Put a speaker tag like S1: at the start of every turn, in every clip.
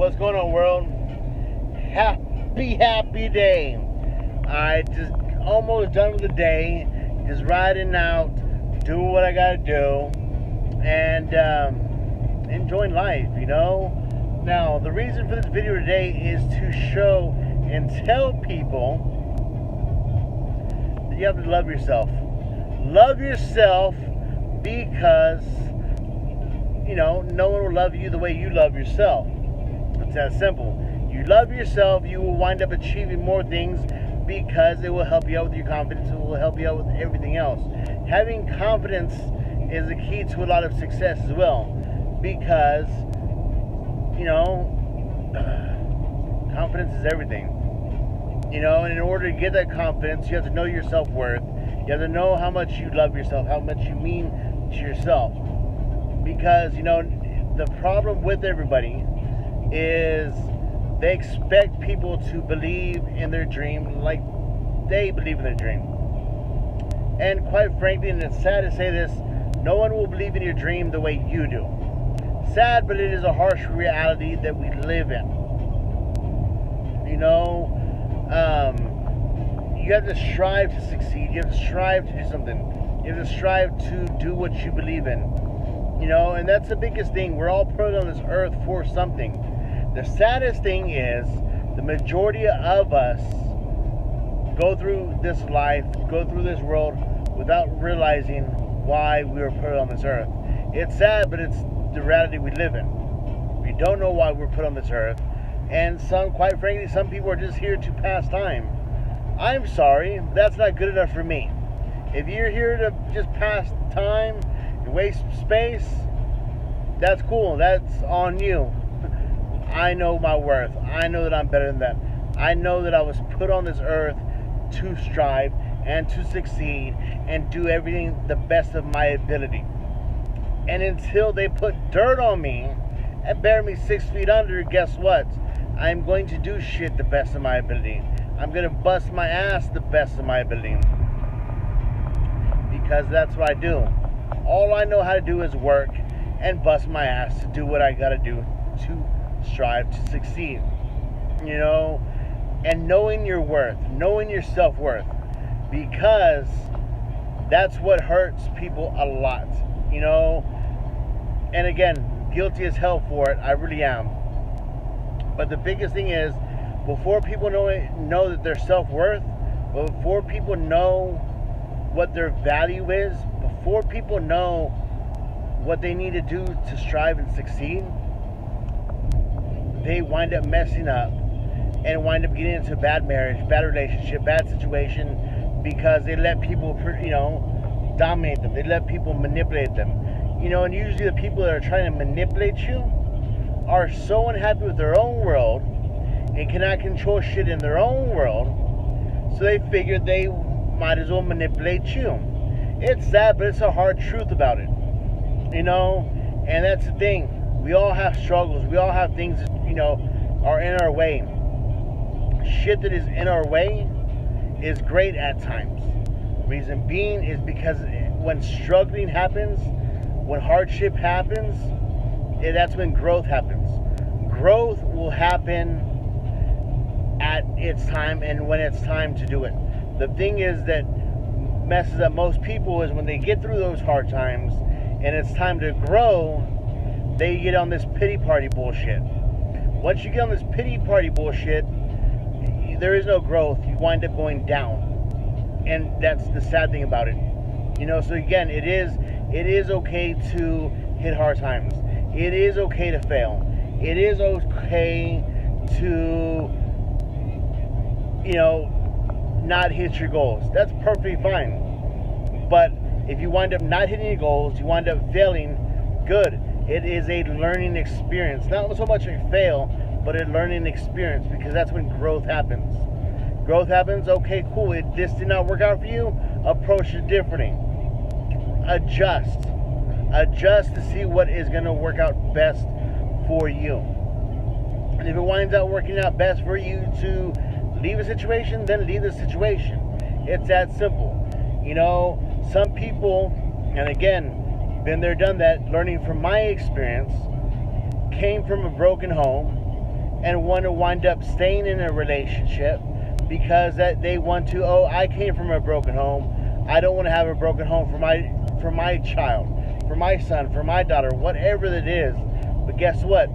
S1: What's going on, world? Happy day. I just almost done with the day. Just riding out, doing what I gotta do, and enjoying life, Now, the reason for this video today is to show and tell people that you have to love yourself. Love yourself because, no one will love you the way you love yourself. It's that simple. You love yourself, you will wind up achieving more things because it will help you out with your confidence. It will help you out with everything else. Having confidence is the key to a lot of success as well, because, confidence is everything. And in order to get that confidence, you have to know your self-worth. You have to know how much you love yourself, how much you mean to yourself. Because, the problem with everybody is they expect people to believe in their dream like they believe in their dream. And quite frankly, and it's sad to say this, no one will believe in your dream the way you do. Sad, but it is a harsh reality that we live in. You have to strive to succeed. You have to strive to do something. You have to strive to do what you believe in. And that's the biggest thing. We're all put on this earth for something. The saddest thing is the majority of us go through this life, go through this world without realizing why we were put on this earth. It's sad, but it's the reality we live in. We don't know why we're put on this earth. And quite frankly, some people are just here to pass time. I'm sorry, that's not good enough for me. If you're here to just pass time and waste space, that's cool. That's on you. I know my worth. I know that I'm better than that. I know that I was put on this earth to strive and to succeed and do everything the best of my ability. And until they put dirt on me and bury me 6 feet under, guess what? I'm going to do shit the best of my ability. I'm going to bust my ass the best of my ability. Because that's what I do. All I know how to do is work and bust my ass to do what I got to do to strive to succeed. And knowing your worth, knowing your self-worth. Because that's what hurts people a lot. And again, guilty as hell for it. I really am. But the biggest thing is, before people know that their self-worth, before people know what their value is, before people know what they need to do to strive and succeed, they wind up messing up and wind up getting into a bad marriage, bad relationship, bad situation, because they let people, dominate them. They let people manipulate them. And usually the people that are trying to manipulate you are so unhappy with their own world and cannot control shit in their own world, so they figure they might as well manipulate you. It's sad, but it's a hard truth about it. And that's the thing. We all have struggles. We all have things that, are in our way. Shit that is in our way is great at times. Reason being is because when struggling happens, when hardship happens, that's when growth happens. Growth will happen at its time and when it's time to do it. The thing is that messes up most people is when they get through those hard times and it's time to grow, they get on this pity party bullshit. Once you get on this pity party bullshit, there is no growth. You wind up going down. And that's the sad thing about it. So again, it is okay to hit hard times. It is okay to fail. It is okay to, not hit your goals. That's perfectly fine. But if you wind up not hitting your goals, you wind up failing, good. It is a learning experience. Not so much a fail, but a learning experience, because that's when growth happens. Growth happens, okay, cool. This did not work out for you, approach it differently. Adjust to see what is going to work out best for you. And if it winds up working out best for you to leave a situation, then leave the situation. It's that simple. Some people, and again, been there, done that, learning from my experience, came from a broken home, and want to wind up staying in a relationship because that they want to. Oh, I came from a broken home. I don't want to have a broken home for my child, for my son, for my daughter, whatever it is. But guess what?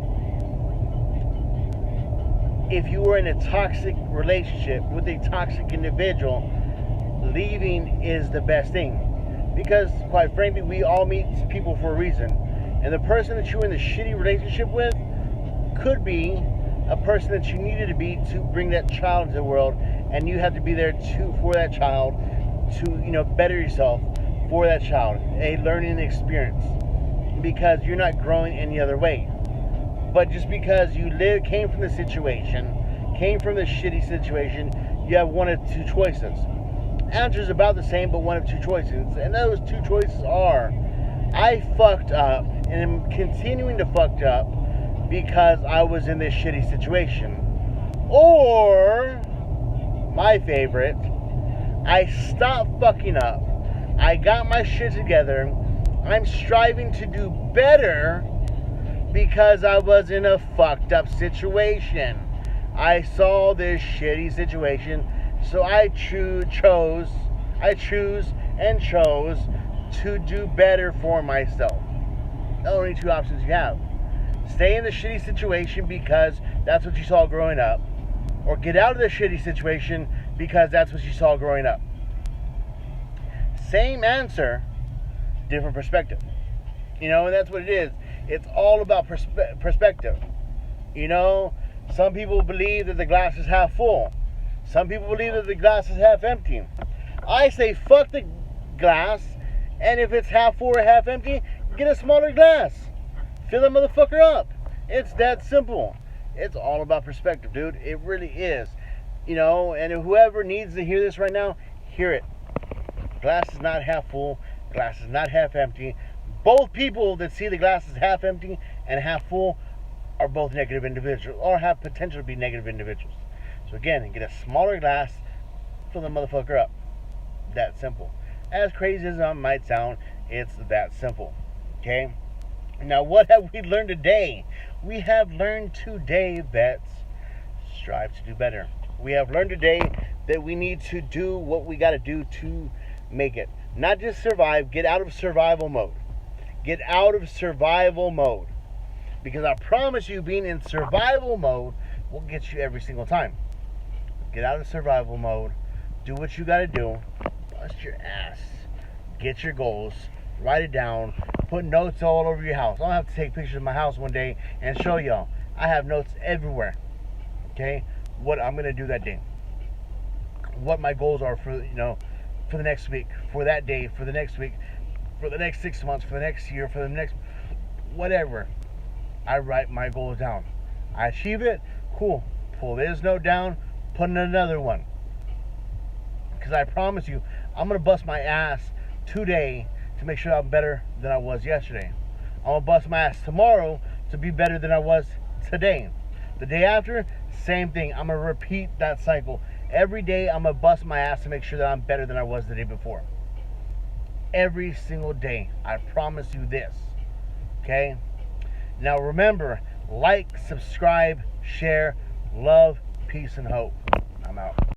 S1: If you were in a toxic relationship with a toxic individual, leaving is the best thing. Because, quite frankly, we all meet people for a reason. And the person that you're in the shitty relationship with could be a person that you needed to be to bring that child into the world. And you have to be there for that child to, better yourself for that child. A learning experience. Because you're not growing any other way. But just because you came from the situation, came from the shitty situation, you have one of two choices. Answer's about the same, but one of two choices. And those two choices are, I fucked up and am continuing to fuck up because I was in this shitty situation. Or, my favorite, I stopped fucking up. I got my shit together. I'm striving to do better because I was in a fucked up situation. I saw this shitty situation, so I choose to do better for myself. The only two options you have. Stay in the shitty situation because that's what you saw growing up, or get out of the shitty situation because that's what you saw growing up. Same answer, different perspective. And that's what it is. It's all about perspective. Some people believe that the glass is half full. Some people believe that the glass is half empty. I say fuck the glass, and if it's half full or half empty, get a smaller glass. Fill that motherfucker up. It's that simple. It's all about perspective, dude. It really is. And whoever needs to hear this right now, hear it. Glass is not half full. Glass is not half empty. Both people that see the glass as half empty and half full are both negative individuals, or have potential to be negative individuals. So again, get a smaller glass, fill the motherfucker up. That simple. As crazy as it might sound, it's that simple. Okay? Now, what have we learned today? We have learned today that strive to do better. We have learned today that we need to do what we got to do to make it. Not just survive, get out of survival mode. Get out of survival mode. Because I promise you, being in survival mode will get you every single time. Get out of survival mode. Do what you got to do. Bust your ass. Get your goals. Write it down. Put notes all over your house. I'll have to take pictures of my house one day and show y'all. I have notes everywhere. Okay? What I'm going to do that day. What my goals are for the next week. For that day. For the next week. For the next 6 months. For the next year. For the next... whatever. I write my goals down. I achieve it. Cool. Pull this note down. Put in another one. Because I promise you, I'm going to bust my ass today to make sure I'm better than I was yesterday. I'm going to bust my ass tomorrow to be better than I was today. The day after, same thing. I'm going to repeat that cycle. Every day, I'm going to bust my ass to make sure that I'm better than I was the day before. Every single day. I promise you this. Okay? Now remember, like, subscribe, share, love, peace, and hope. I'm out.